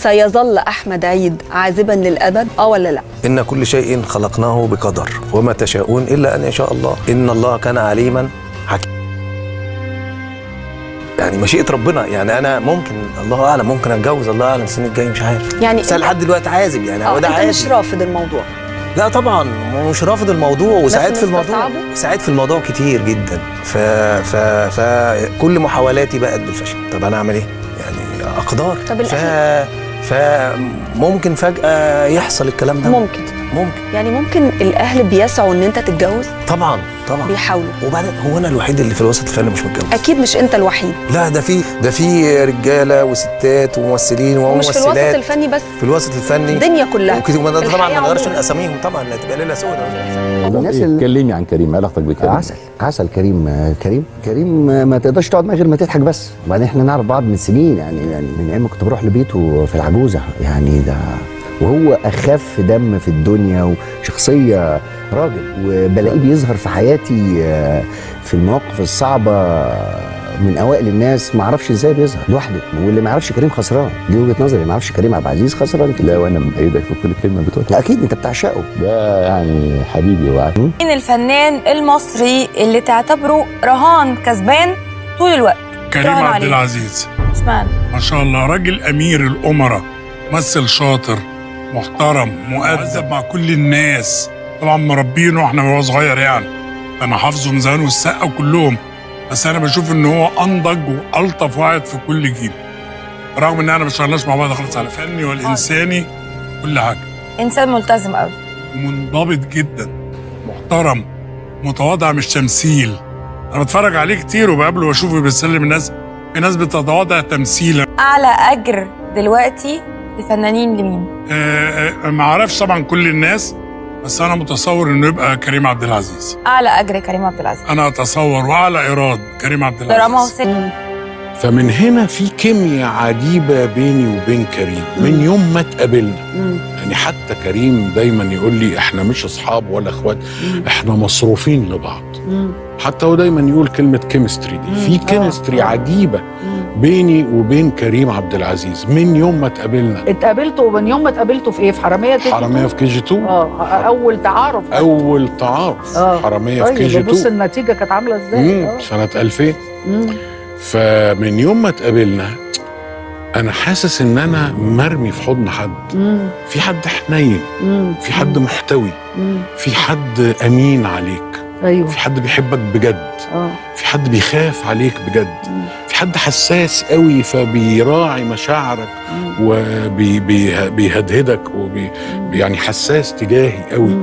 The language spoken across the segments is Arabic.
سيظل أحمد عيد عازبا للأبد ولا لا؟ إن كل شيء خلقناه بقدر وما تشاءون إلا أن يشاء الله، إن الله كان عليما حكيما. يعني مشيئة ربنا، يعني أنا ممكن الله أعلم ممكن أتجوز، الله أعلم السنة الجاية مش عارف، يعني بس لحد دلوقتي عازب يعني هو ده عادي. أنت مش رافض الموضوع؟ لا طبعا مش رافض الموضوع، وساعات في الموضوع كتير جدا، فكل محاولاتي بقت بالفشل. طب أنا أعمل إيه؟ يعني أقدار. طب فممكن فجأة يحصل الكلام ده. ممكن يعني ممكن الأهل بيسعوا إن أنت تتجوز؟ طبعا بيحاولوا. وبعدين هو أنا الوحيد اللي في الوسط الفني مش متجوز؟ أكيد مش أنت الوحيد. لا ده في رجالة وستات وممثلين وممثلات. مش في الوسط الفني بس، في الوسط الفني الدنيا كلها. طبعا ما نقدرش اساميهم طبعا، هتبقى ليله سوداء. الناس اللي كلمني عن كريم، علاقتك بكريم؟ عسل. كريم ما تقدرش تقعد معاه غير ما تضحك بس. وبعدين احنا نعرف بعض من سنين، يعني من ايام ما كنت بروح لبيته في العجوزه، يعني ده وهو اخف دم في الدنيا وشخصيه راجل، وبلاقيه بيظهر في حياتي في المواقف الصعبه من اوائل الناس. ما اعرفش ازاي بيظهر لوحده، واللي ما يعرفش كريم خسران. دي وجهه نظري، ما يعرفش كريم عبد العزيز خسران. لا وانا مأيدك في كل كلمه بتقولها. اكيد انت بتعشقه، ده يعني حبيبي وعارف. مين الفنان المصري اللي تعتبره رهان كسبان طول الوقت؟ كريم عبد العزيز. اشمعنى؟ ما شاء الله، راجل امير الامراء، ممثل شاطر محترم مؤدب مع كل الناس. طبعا مربينه واحنا وهو صغير، يعني انا حافظه من زمان والسقا وكلهم، بس انا بشوف ان هو انضج والطف واحد في كل جيل، رغم ان احنا ما اشتغلناش مع بعض خالص على فني والانساني كل حاجه. انسان ملتزم قوي ومنضبط جدا، محترم، متواضع، مش تمثيل. انا بتفرج عليه كتير وبقابله واشوفه بيسلم الناس، في ناس بتتواضع تمثيلا. اعلى اجر دلوقتي لفنانين لمين؟ ما اعرفش طبعا كل الناس، بس انا متصور انه يبقى كريم عبد العزيز. اعلى اجر كريم عبد العزيز انا اتصور، واعلى ايراد كريم عبد العزيز. دراما وسينما. فمن هنا في كيمياء عجيبه بيني وبين كريم من يوم ما اتقابلنا. يعني حتى كريم دايما يقول لي احنا مش اصحاب ولا اخوات، احنا مصروفين لبعض. حتى هو دايما يقول كلمه كيمستري دي، في كيمستري عجيبه بيني وبين كريم عبد العزيز من يوم ما اتقابلنا. اتقابلتوا ومن يوم ما اتقابلتوا في ايه؟ في حراميه كي جي 2؟ حراميه في كي جي 2. اول تعارف. حراميه في كي جي 2. بص النتيجه كانت عامله ازاي. سنه 2000. فمن يوم ما اتقابلنا انا حاسس ان انا مرمي في حضن حد. في حد حنين، في حد محتوي، في حد امين عليك. ايوه. في حد بيحبك بجد. في حد بيخاف عليك بجد. في حد حساس قوي فبيراعي مشاعرك وبيهدهدك يعني حساس تجاهي قوي.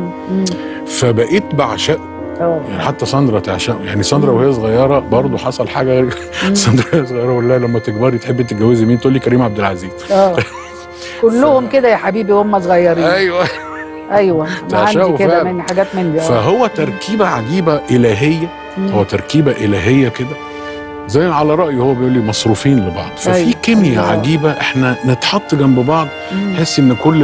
فبقيت بعشقه. يعني حتى ساندرا تعشقه. يعني ساندرا وهي صغيره برضه حصل حاجه غريبه. ساندرا وهي صغيره اقول لها لما تكبري تحبي تتجوزي مين؟ تقول لي كريم عبد العزيز. كلهم كده يا حبيبي وهم صغيرين. ايوه عندي كده من حاجات من دي. فهو تركيبه عجيبه الهيه. هو تركيبه الهيه كده، زي على رايه هو بيقول لي مصروفين لبعض. ففي كيمياء عجيبه، احنا نتحط جنب بعض نحس ان كل